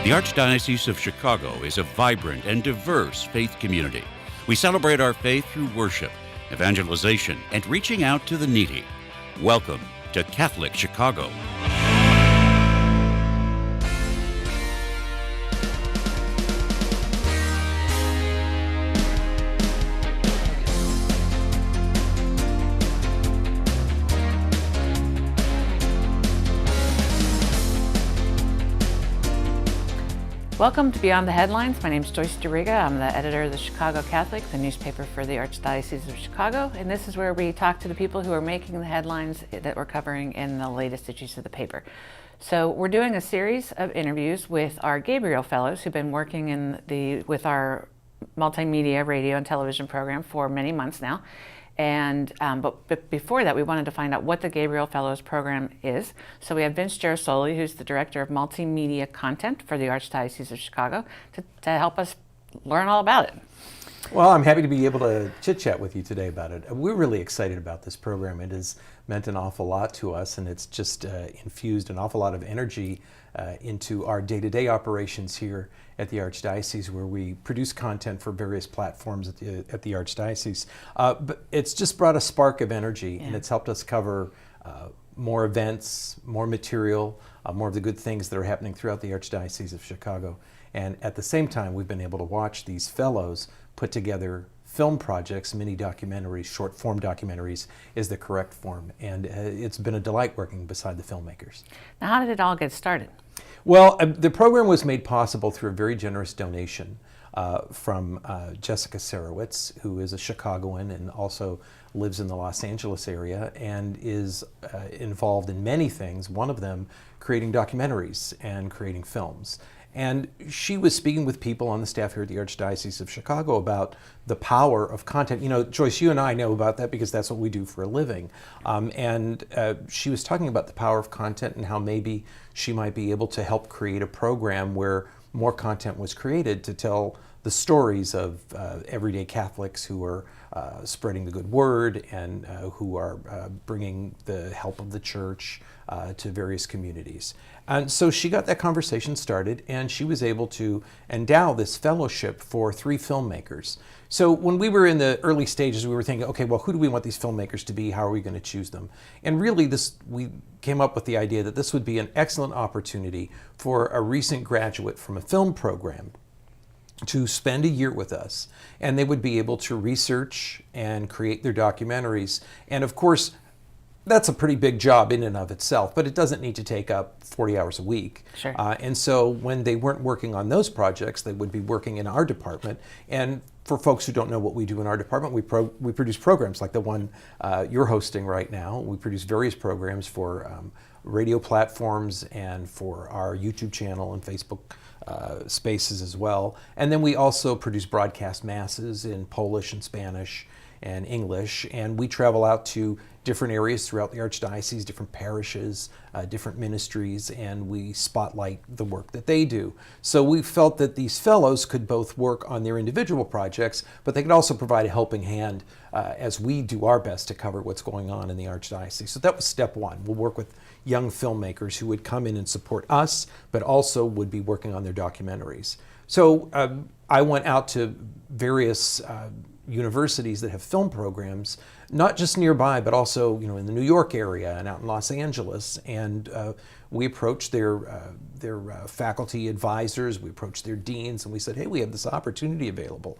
The Archdiocese of Chicago is a vibrant and diverse faith community. We celebrate our faith through worship, evangelization, and reaching out to the needy. Welcome to Catholic Chicago. Welcome to Beyond the Headlines. My name is Joyce Duriga. I'm the editor of the Chicago Catholic, the newspaper for the Archdiocese of Chicago, and this is where we talk to the people who are making the headlines that we're covering in the latest issues of the paper. So we're doing a series of interviews with our Gabriel Fellows who've been working with our multimedia radio and television program for many months now. And but before that, we wanted to find out what the Gabriel Fellows program is. So we have Vince Girasoli, who's the director of multimedia content for the Archdiocese of Chicago, to help us learn all about it. Well, I'm happy to be able to chit-chat with you today about it. We're really excited about this program. It has meant an awful lot to us, and it's just infused an awful lot of energy into our day-to-day operations here at the Archdiocese, where we produce content for various platforms at the Archdiocese. But it's just brought a spark of energy, and it's helped us cover more events, more material, more of the good things that are happening throughout the Archdiocese of Chicago. And at the same time, we've been able to watch these fellows put together film projects, mini documentaries, short form documentaries is the correct form. And it's been a delight working beside the filmmakers. Now, how did it all get started? Well, the program was made possible through a very generous donation from Jessica Sarowitz, who is a Chicagoan and also lives in the Los Angeles area and is involved in many things, one of them creating documentaries and creating films. And she was speaking with people on the staff here at the Archdiocese of Chicago about the power of content. You know, Joyce, you and I know about that because that's what we do for a living. And she was talking about the power of content and how maybe she might be able to help create a program where more content was created to tell the stories of everyday Catholics who are spreading the good word and who are bringing the help of the church to various communities. And so she got that conversation started, and she was able to endow this fellowship for 3 filmmakers. So when we were in the early stages, we were thinking, okay, well, who do we want these filmmakers to be? How are we going to choose them? And really, we came up with the idea that this would be an excellent opportunity for a recent graduate from a film program to spend a year with us, and they would be able to research and create their documentaries. And of course, that's a pretty big job in and of itself, but it doesn't need to take up 40 hours a week. Sure. And so when they weren't working on those projects, they would be working in our department. And for folks who don't know what we do in our department, we produce programs like the one you're hosting right now. We produce various programs for radio platforms and for our YouTube channel and Facebook spaces as well. And then we also produce broadcast masses in Polish and Spanish and English, and we travel out to different areas throughout the Archdiocese, different parishes, different ministries, and we spotlight the work that they do. So we felt that these fellows could both work on their individual projects, but they could also provide a helping hand as we do our best to cover what's going on in the Archdiocese. So that was step one. We'll work with young filmmakers who would come in and support us, but also would be working on their documentaries. So I went out to various universities that have film programs, not just nearby, but also in the New York area and out in Los Angeles. And we approached their faculty advisors, we approached their deans, and we said, hey, we have this opportunity available.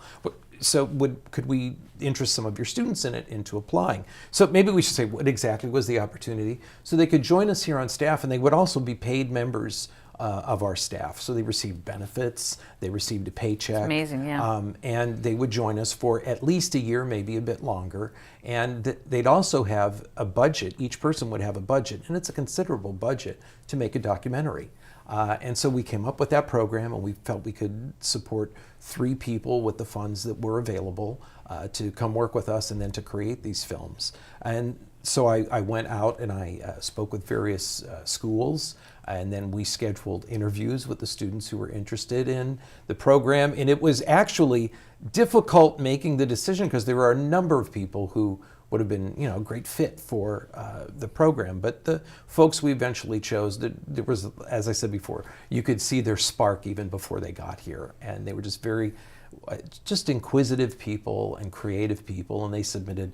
So could we interest some of your students in it into applying? So maybe we should say what exactly was the opportunity. So they could join us here on staff, and they would also be paid members of our staff. So they received benefits, they received a paycheck. It's amazing, yeah. And they would join us for at least a year, maybe a bit longer. And they'd also have a budget. Each person would have a budget, and it's a considerable budget to make a documentary. And so we came up with that program, and we felt we could support 3 people with the funds that were available to come work with us and then to create these films. And so I went out and I spoke with various schools, and then we scheduled interviews with the students who were interested in the program. And it was actually difficult making the decision because there were a number of people who would have been, a great fit for the program. But the folks we eventually chose, there was, as I said before, you could see their spark even before they got here, and they were just very just inquisitive people and creative people, and they submitted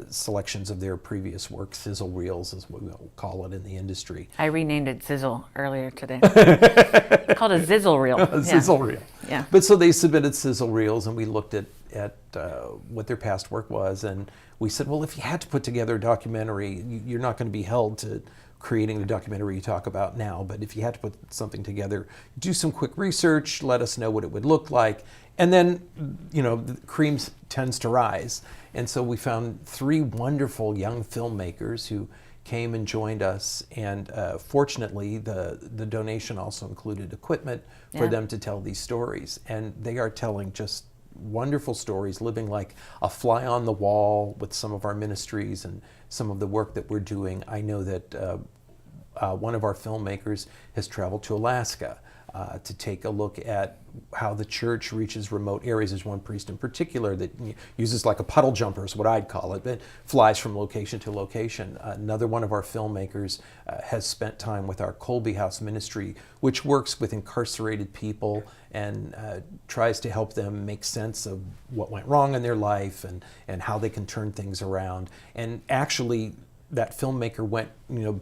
selections of their previous work, sizzle reels is what we'll call it in the industry. I renamed it Sizzle earlier today. It's called a Zizzle reel. A sizzle reel. Yeah. But so they submitted sizzle reels, and we looked at what their past work was, and we said, well, if you had to put together a documentary, you're not going to be held to creating the documentary you talk about now, but if you had to put something together, do some quick research, let us know what it would look like, and then, the cream tends to rise. And so we found 3 wonderful young filmmakers who came and joined us, and fortunately the donation also included equipment for them to tell these stories, and they are telling just wonderful stories, living like a fly on the wall with some of our ministries and some of the work that we're doing. I know that one of our filmmakers has traveled to Alaska to take a look at how the church reaches remote areas. There's one priest in particular that uses like a puddle jumper is what I'd call it, but flies from location to location. Another one of our filmmakers has spent time with our Colby House ministry, which works with incarcerated people and tries to help them make sense of what went wrong in their life and how they can turn things around. And actually, that filmmaker went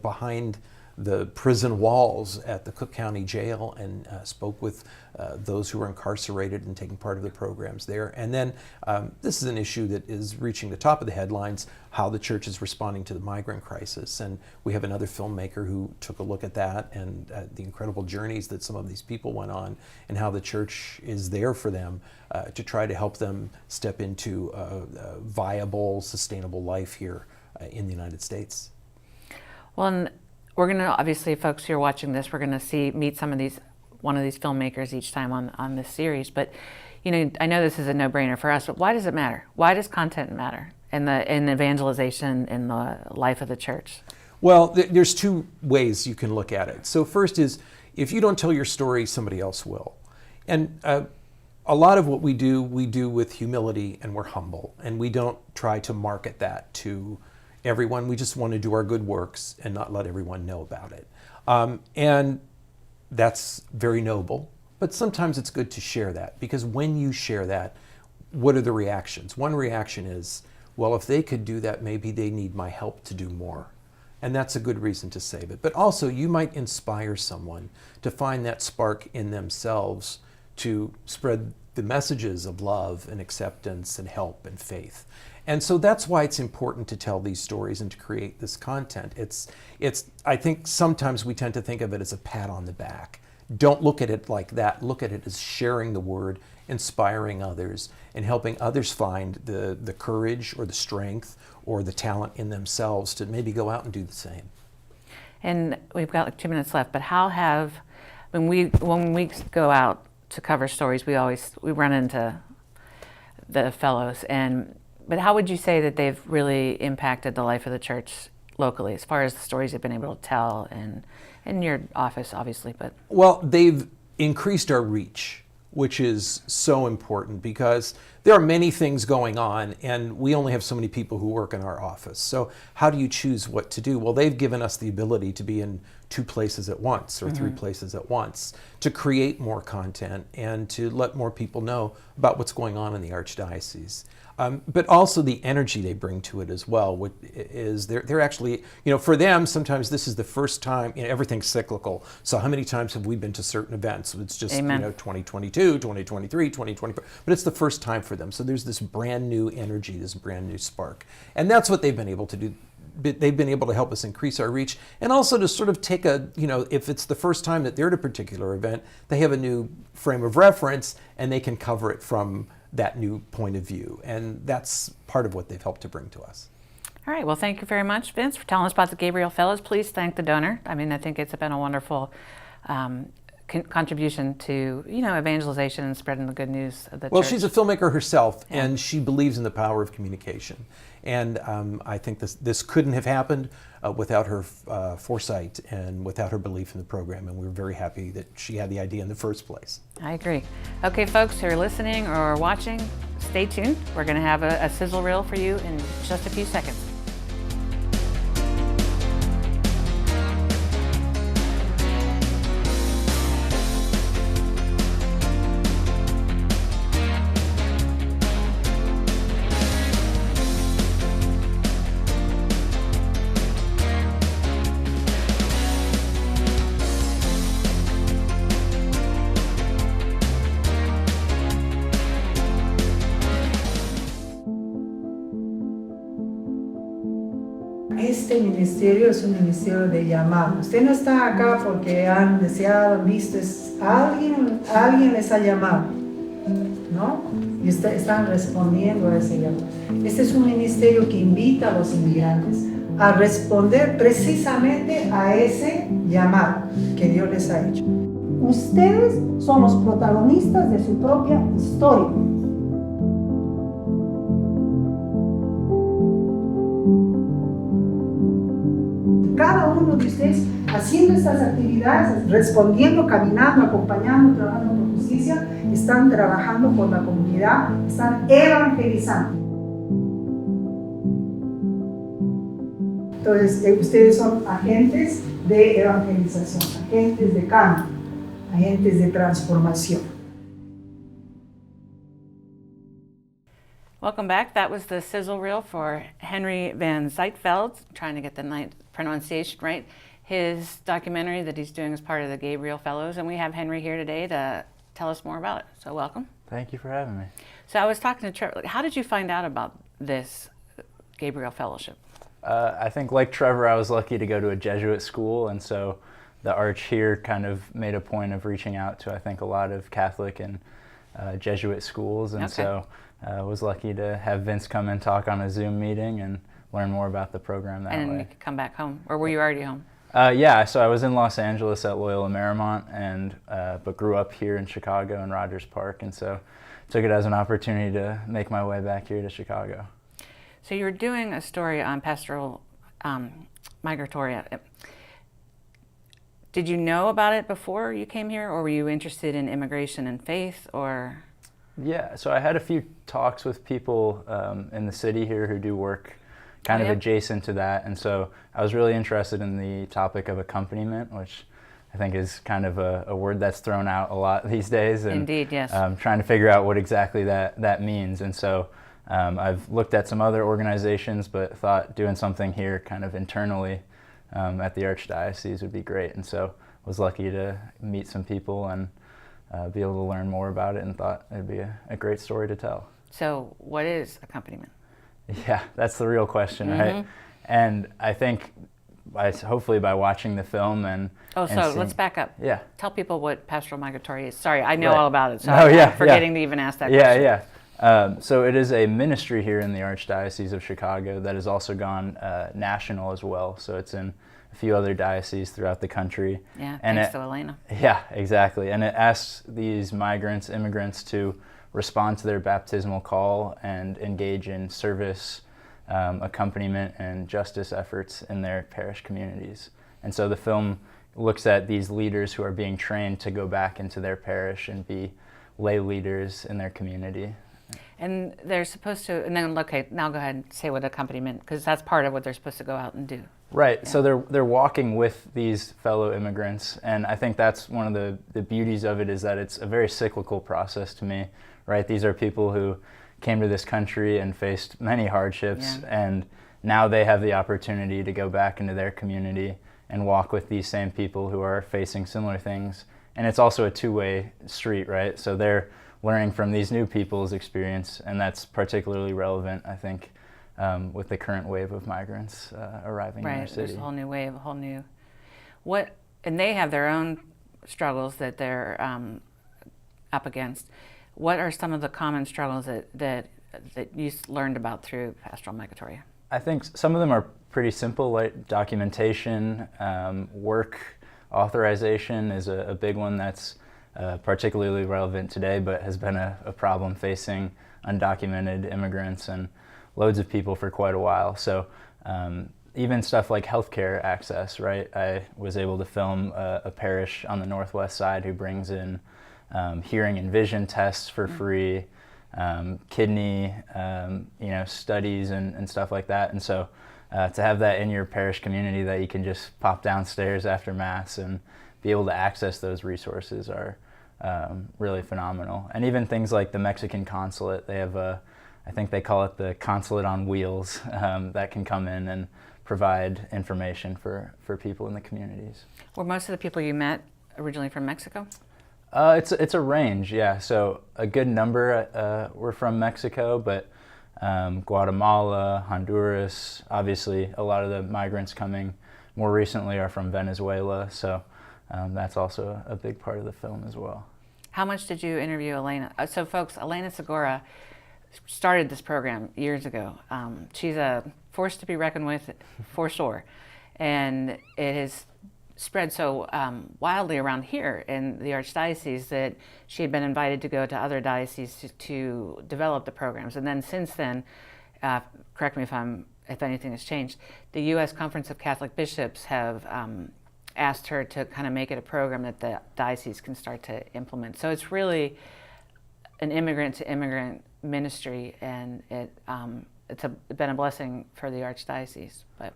behind the prison walls at the Cook County Jail and spoke with those who were incarcerated and taking part of the programs there. And then this is an issue that is reaching the top of the headlines, how the church is responding to the migrant crisis. And we have another filmmaker who took a look at that and the incredible journeys that some of these people went on and how the church is there for them to try to help them step into a viable, sustainable life here in the United States. Well, and we're going to, obviously, folks who are watching this, we're going to meet one of these filmmakers each time on this series. But, I know this is a no-brainer for us, but why does it matter? Why does content matter in evangelization in the life of the church? Well, there's 2 ways you can look at it. So first is, if you don't tell your story, somebody else will. And a lot of what we do with humility, and we're humble, and we don't try to market that to everyone. We just want to do our good works and not let everyone know about it. And that's very noble, but sometimes it's good to share that, because when you share that, what are the reactions? One reaction is, well, if they could do that, maybe they need my help to do more. And that's a good reason to save it. But also, you might inspire someone to find that spark in themselves to spread the messages of love and acceptance and help and faith. And so that's why it's important to tell these stories and to create this content. I think sometimes we tend to think of it as a pat on the back. Don't look at it like that. Look at it as sharing the word, inspiring others, and helping others find the courage or the strength or the talent in themselves to maybe go out and do the same. And we've got like 2 minutes left, but when we go out to cover stories, we run into the fellows, but how would you say that they've really impacted the life of the church locally, as far as the stories they've been able to tell, and in your office, obviously? Well, they've increased our reach, which is so important, because there are many things going on, and we only have so many people who work in our office. So how do you choose what to do? Well, they've given us the ability to be in 2 places at once, or 3 places at once, to create more content and to let more people know about what's going on in the Archdiocese. But also the energy they bring to it as well, which is they're actually, for them, sometimes this is the first time, everything's cyclical. So how many times have we been to certain events? It's just, 2022, 2023, 2024, but it's the first time for them. So there's this brand new energy, this brand new spark. And that's what they've been able to do. They've been able to help us increase our reach, and also to sort of take if it's the first time that they're at a particular event, they have a new frame of reference and they can cover it from that new point of view. And that's part of what they've helped to bring to us. All right. Well, thank you very much, Vince, for telling us about the Gabriel Fellows. Please thank the donor. I think it's been a wonderful contribution to, evangelization and spreading the good news of the Well, church. she's a filmmaker herself, and she believes in the power of communication. And I think this couldn't have happened without her foresight and without her belief in the program. And we're very happy that she had the idea in the first place. I agree. Okay, folks who are listening or watching, stay tuned. We're going to have a sizzle reel for you in just a few seconds. Este ministerio es un ministerio de llamado. Usted no está acá porque han deseado, visto, alguien les ha llamado, ¿no? Y están respondiendo a ese llamado. Este es un ministerio que invita a los inmigrantes a responder precisamente a ese llamado que Dios les ha hecho. Ustedes son los protagonistas de su propia historia. Cada uno de ustedes haciendo estas actividades, respondiendo, caminando, acompañando, trabajando por justicia, están trabajando con la comunidad, están evangelizando. Entonces, ustedes son agentes de evangelización, agentes de cambio, agentes de transformación. Welcome back. That was the sizzle reel for Henry van Zytveld, trying to get the pronunciation right, his documentary that he's doing as part of the Gabriel Fellows. And we have Henry here today to tell us more about it. So welcome. Thank you for having me. So I was talking to Trevor. How did you find out about this Gabriel Fellowship? I think like Trevor, I was lucky to go to a Jesuit school, and so the Arch here kind of made a point of reaching out to, I think, a lot of Catholic and Jesuit schools, and so I was lucky to have Vince come and talk on a Zoom meeting and learn more about the program that way. And you could come back home, or were you already home? Yeah, so I was in Los Angeles at Loyola Marymount, and but grew up here in Chicago in Rogers Park, and so took it as an opportunity to make my way back here to Chicago. So you were doing a story on pastoral migratoria. Did you know about it before you came here, or were you interested in immigration and faith, or? Yeah, so I had a few talks with people in the city here who do work kind of adjacent to that, and so I was really interested in the topic of accompaniment, which I think is kind of a word that's thrown out a lot these days. And, indeed, yes. Trying to figure out what exactly that means, and so I've looked at some other organizations, but thought doing something here kind of internally at the Archdiocese would be great, and so was lucky to meet some people and be able to learn more about it, and thought it'd be a great story to tell. So what is accompaniment? Yeah, that's the real question, right? And I think hopefully by watching the film and let's back up. Yeah. Tell people what pastoral migratory is. Sorry, I know Right. all about it, so Oh, yeah, I'm forgetting to even ask that Yeah, question. yeah. So it is a ministry here in the Archdiocese of Chicago that has also gone national as well. So it's in a few other dioceses throughout the country. Yeah, and thanks to Elena. Yeah, exactly. And it asks these immigrants to respond to their baptismal call and engage in service, accompaniment, and justice efforts in their parish communities. And so the film looks at these leaders who are being trained to go back into their parish and be lay leaders in their community. And they're supposed to, and then, okay, now go ahead and say what accompaniment, because that's part of what they're supposed to go out and do. Right, Yeah. so they're walking with these fellow immigrants, and I think that's one of the beauties of it, is that it's a very cyclical process to me, right? These are people who came to this country and faced many hardships, and now they have the opportunity to go back into their community and walk with these same people who are facing similar things. And it's also a two-way street, right? So they're learning from these new people's experience, and that's particularly relevant, I think, with the current wave of migrants arriving in our city. There's a whole new wave, a whole new, and they have their own struggles that they're up against. What are some of the common struggles that you learned about through pastoral migratoria? I think some of them are pretty simple, like documentation, work, authorization is a big one that's particularly relevant today, but has been a problem facing undocumented immigrants and loads of people for quite a while. So even stuff like healthcare access, right? I was able to film a parish on the northwest side who brings in hearing and vision tests for free, kidney studies and stuff like that. And so to have that in your parish community that you can just pop downstairs after Mass and be able to access those resources are really phenomenal. And even things like the Mexican consulate, they have I think they call it the consulate on wheels, that can come in and provide information for people in the communities. Were most of the people you met originally from Mexico? It's a range, yeah. So a good number were from Mexico, but Guatemala, Honduras, obviously a lot of the migrants coming more recently are from Venezuela, so that's also a big part of the film as well. How much did you interview Elena? So folks, Elena Segura started this program years ago. She's a force to be reckoned with for sure, and it has spread so wildly around here in the Archdiocese that she had been invited to go to other dioceses to develop the programs. And then since then, correct me if anything has changed, the U.S. Conference of Catholic Bishops have asked her to kind of make it a program that the diocese can start to implement. So it's really an immigrant-to-immigrant ministry, and it's been a blessing for the Archdiocese. But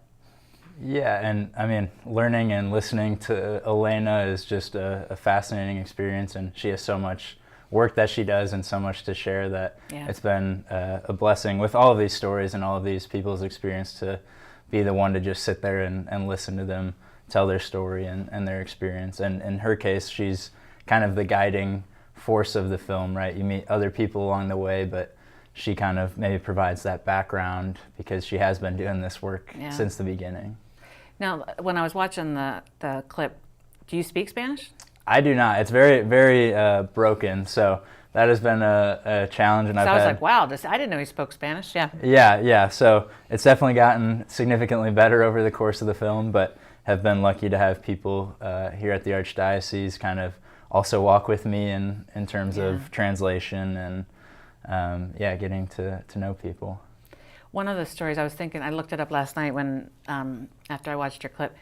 yeah, and I mean, learning and listening to Elena is just a fascinating experience, and she has so much work that she does and so much to share that it's been a blessing with all of these stories and all of these people's experience to be the one to just sit there and listen to them tell their story and their experience. And in her case, she's kind of the guiding force of the film, right? You meet other people along the way, but she kind of maybe provides that background because she has been doing this work since the beginning. Now, when I was watching the clip, do you speak Spanish? I do not. It's very, very broken, so that has been a challenge. And I was like, wow, I didn't know he spoke Spanish. Yeah. So it's definitely gotten significantly better over the course of the film, but have been lucky to have people here at the Archdiocese kind of also walk with me in terms of translation and getting to know people. One of the stories I was thinking, I looked it up last night when after I watched your clip.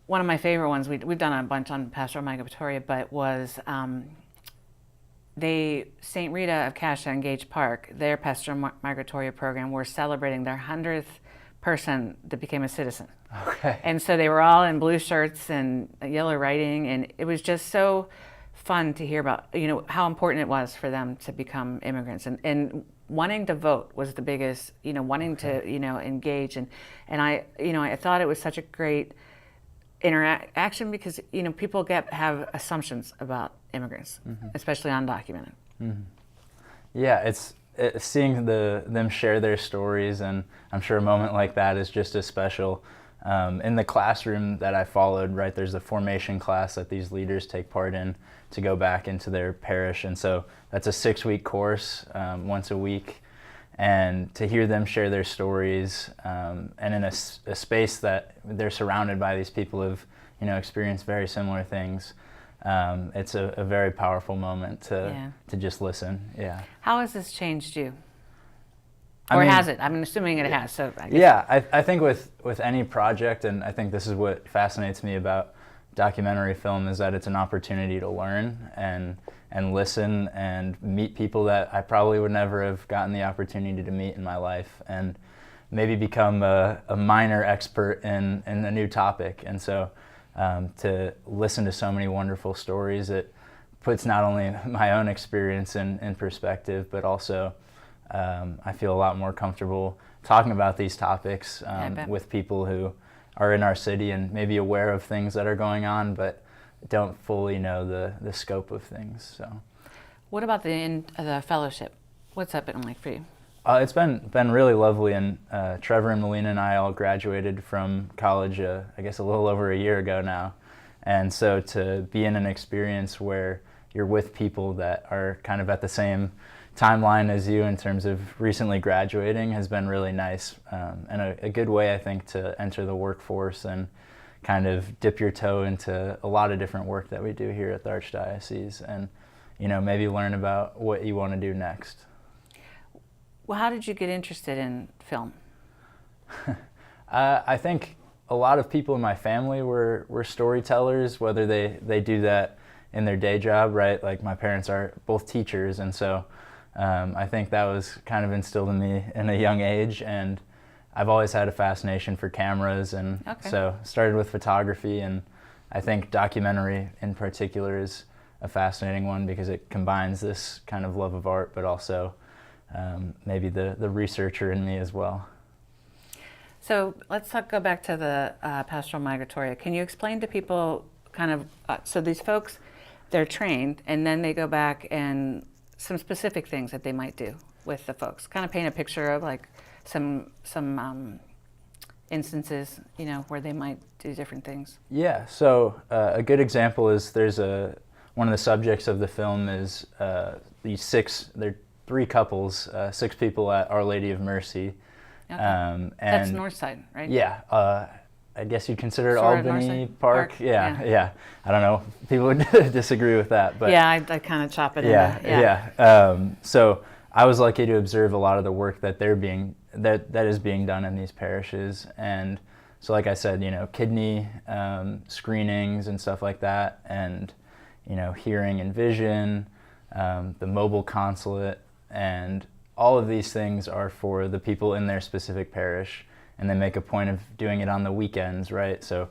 One of my favorite ones, we've done a bunch on Pastoral Migratoria, but was St. Rita of Cascia and Gage Park, their Pastoral Migratoria program, were celebrating their 100th person that became a citizen. Okay. And so they were all in blue shirts and yellow writing, and it was just so fun to hear about, how important it was for them to become immigrants. And wanting to vote was the biggest, wanting to, engage. And I thought it was such a great interaction because, people have assumptions about immigrants, especially undocumented. Mm-hmm. Yeah, it's seeing them share their stories, and I'm sure a moment like that is just as special. In the classroom that I followed, right, there's a formation class that these leaders take part in to go back into their parish, and so that's a 6-week course, once a week, and to hear them share their stories, and in a space that they're surrounded by these people who've experienced very similar things. It's a very powerful moment to just listen. Yeah. How has this changed you? Or has it? I'm assuming it has. So I guess. Yeah, I think with any project, and I think this is what fascinates me about documentary film, is that it's an opportunity to learn and listen and meet people that I probably would never have gotten the opportunity to meet in my life, and maybe become a minor expert in a new topic. And so to listen to so many wonderful stories, it puts not only my own experience in perspective, but also I feel a lot more comfortable talking about these topics with people who are in our city and maybe aware of things that are going on, but don't fully know the scope of things. So, what about the fellowship? What's that been like for you? It's been really lovely, and Trevor and Melina and I all graduated from college, I guess a little over a year ago now, and so to be in an experience where you're with people that are kind of at the same timeline as you in terms of recently graduating has been really nice, and a good way, I think, to enter the workforce and kind of dip your toe into a lot of different work that we do here at the Archdiocese, and maybe learn about what you want to do next. Well, how did you get interested in film? I think a lot of people in my family were storytellers, whether they do that in their day job, right? Like my parents are both teachers, and so I think that was kind of instilled in me in a young age, and I've always had a fascination for cameras, and so started with photography, and I think documentary in particular is a fascinating one because it combines this kind of love of art, but also maybe the researcher in me as well. So let's go back to the Pastoral Migratoria. Can you explain to people kind of, so these folks, they're trained, and then they go back and some specific things that they might do with the folks. Kind of paint a picture of like some instances, where they might do different things. Yeah, so a good example is one of the subjects of the film is they're 3 couples, 6 people at Our Lady of Mercy. Okay. And that's North Side, right? Yeah, I guess you'd consider it Sort of Albany Northside Park. Yeah. I don't know. People would disagree with that, but yeah, I kind of chop it. So I was lucky to observe a lot of the work that that is being done in these parishes, and so like I said, kidney screenings and stuff like that, and hearing and vision, the mobile consulate, and all of these things are for the people in their specific parish, and they make a point of doing it on the weekends, right? So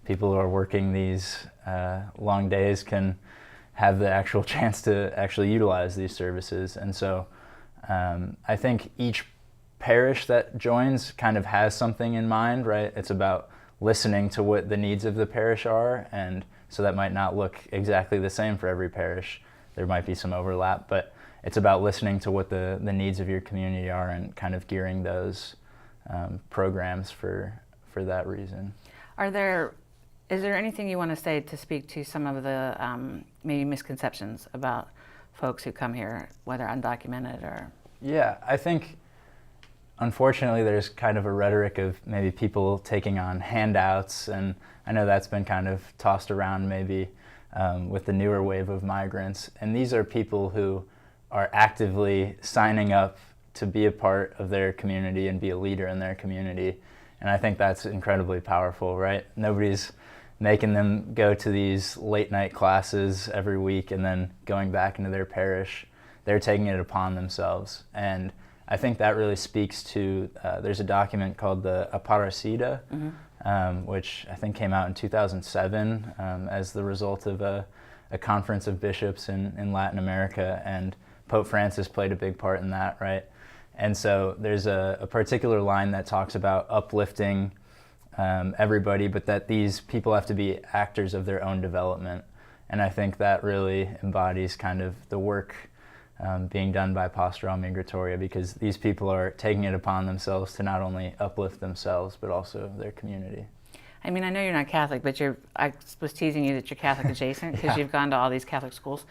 people who are working these long days can have the actual chance to actually utilize these services. And so I think each parish that joins kind of has something in mind, right? It's about listening to what the needs of the parish are, and so that might not look exactly the same for every parish. There might be some overlap, but it's about listening to what the needs of your community are and kind of gearing those programs for that reason. Is there anything you want to say to speak to some of the maybe misconceptions about folks who come here, whether undocumented or? Yeah, I think unfortunately there's kind of a rhetoric of maybe people taking on handouts, and I know that's been kind of tossed around maybe with the newer wave of migrants, and these are people who are actively signing up to be a part of their community and be a leader in their community. And I think that's incredibly powerful, right? Nobody's making them go to these late night classes every week and then going back into their parish. They're taking it upon themselves. And I think that really speaks to, there's a document called the Aparecida, which I think came out in 2007 as the result of a conference of bishops in Latin America, and Pope Francis played a big part in that, right? And so there's a particular line that talks about uplifting everybody, but that these people have to be actors of their own development. And I think that really embodies kind of the work being done by Pastoral Migratoria, because these people are taking it upon themselves to not only uplift themselves, but also their community. I mean, I know you're not Catholic, but I was teasing you that you're Catholic adjacent because you've gone to all these Catholic schools.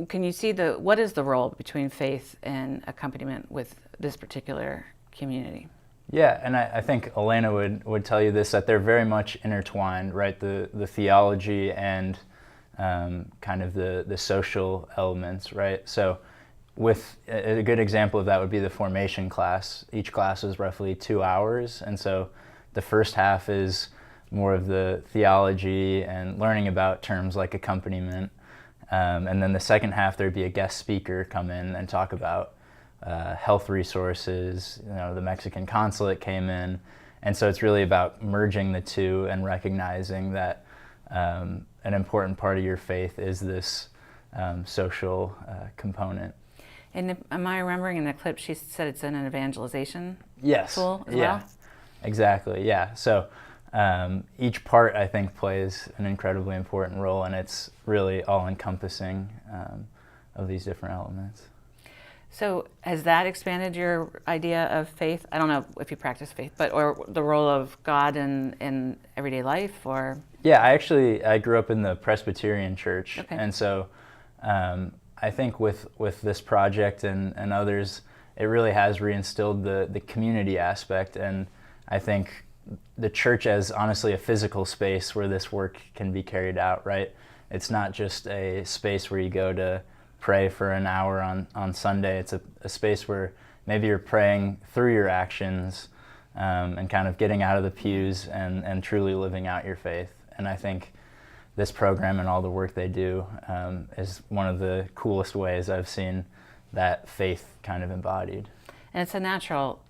Can you see what is the role between faith and accompaniment with this particular community? Yeah, and I think Elena would tell you this, that they're very much intertwined, right? The theology and kind of the social elements, right? So with a good example of that would be the formation class. Each class is roughly 2 hours, and so the first half is more of the theology and learning about terms like accompaniment. And then the second half, there'd be a guest speaker come in and talk about health resources. The Mexican consulate came in, and so it's really about merging the two and recognizing that an important part of your faith is this social component. And am I remembering in the clip she said it's an evangelization tool as well? Exactly, yeah. So each part, I think, plays an incredibly important role, and it's really all-encompassing of these different elements. So has that expanded your idea of faith? I don't know if you practice faith, or the role of God in everyday life, or? Yeah, I grew up in the Presbyterian church, and so I think with this project and others, it really has reinstilled the community aspect, and I think the church as honestly a physical space where this work can be carried out, right? It's not just a space where you go to pray for an hour on Sunday. It's a space where maybe you're praying through your actions and kind of getting out of the pews and truly living out your faith. And I think this program and all the work they do is one of the coolest ways I've seen that faith kind of embodied. And it's a natural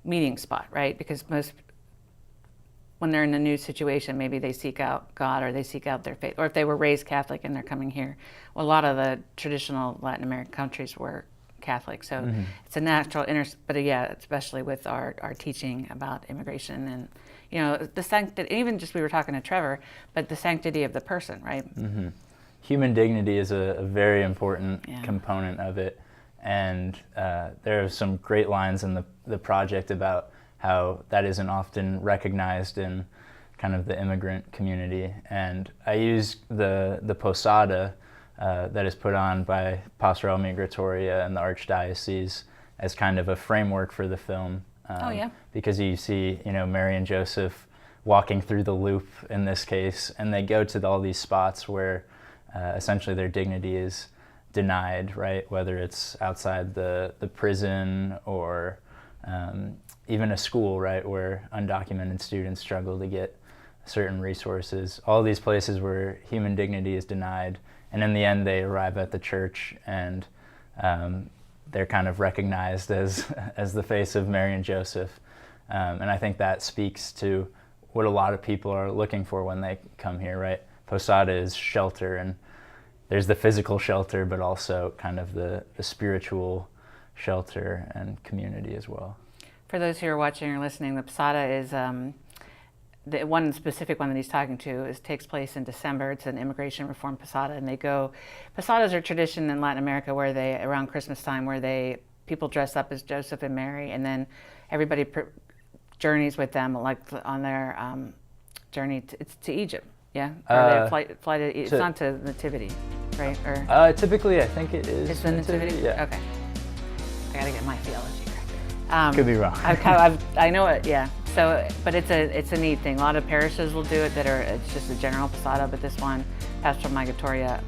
meeting spot, right? Because when they're in a new situation, maybe they seek out God or they seek out their faith. Or if they were raised Catholic and they're coming here, well, a lot of the traditional Latin American countries were Catholic. So it's a natural but yeah, especially with our teaching about immigration and, you know, the sanctity, even just we were talking to Trevor, but the sanctity of the person, right? Human dignity is a very important component of it. And there are some great lines in the project about how that isn't often recognized in kind of the immigrant community. And I use the posada that is put on by Pastoral Migratoria and the Archdiocese as kind of a framework for the film. Because you see, you know, Mary and Joseph walking through the loop in this case, and they go to all these spots where essentially their dignity is denied, right? Whether it's outside the prison or even a school, right, where undocumented students struggle to get certain resources. All these places where human dignity is denied, and in the end they arrive at the church and they're kind of recognized as the face of Mary and Joseph. And I think that speaks to what a lot of people are looking for when they come here, right? Posada is shelter, and there's the physical shelter, but also kind of the spiritual shelter and community as well. For those who are watching or listening, the posada is the one specific one that he's talking to takes place in December. It's an immigration reform posada, and posadas are tradition in Latin America where around Christmas time, where people dress up as Joseph and Mary, and then everybody journeys with them, like on their journey to Egypt. Yeah, or they fly to. It's not to Nativity, right? Or typically, I think it is. It's the Nativity. Yeah. Okay. I gotta get my theology correct. Could be wrong. I know it. Yeah. So, but it's a neat thing. A lot of parishes will do it it's just a general posada, but this one, Pastoral Migratoria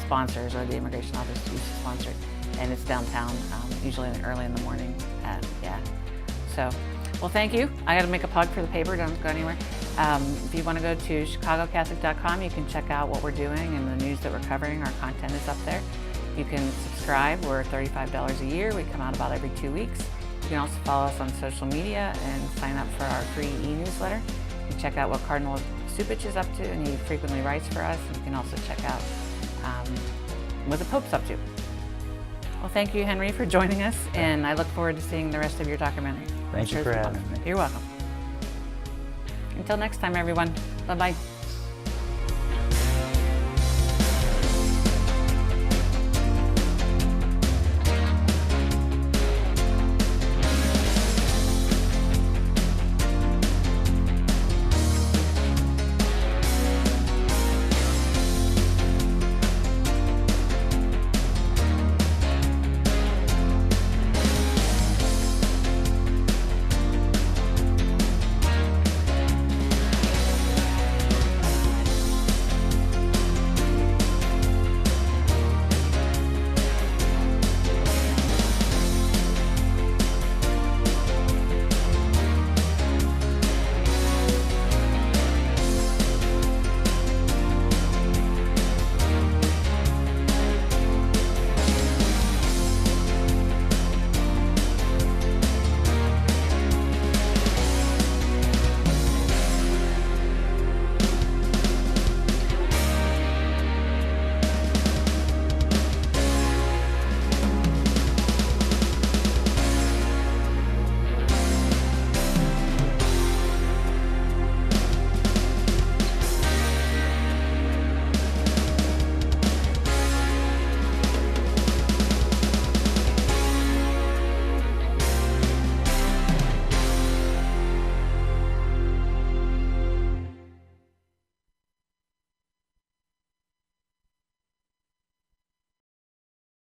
sponsors, or the immigration office used to sponsor it, and it's downtown, usually early in the morning. So, well, thank you. I got to make a plug for the paper. Don't go anywhere. If you want to go to ChicagoCatholic.com, you can check out what we're doing and the news that we're covering. Our content is up there. You can subscribe. We're $35 a year. We come out about every 2 weeks. You can also follow us on social media and sign up for our free e-newsletter. You can check out what Cardinal Supich is up to, and he frequently writes for us. And you can also check out what the Pope's up to. Well, thank you, Henry, for joining us, and I look forward to seeing the rest of your documentary. Thank you for having me. You're welcome. Until next time, everyone. Bye-bye.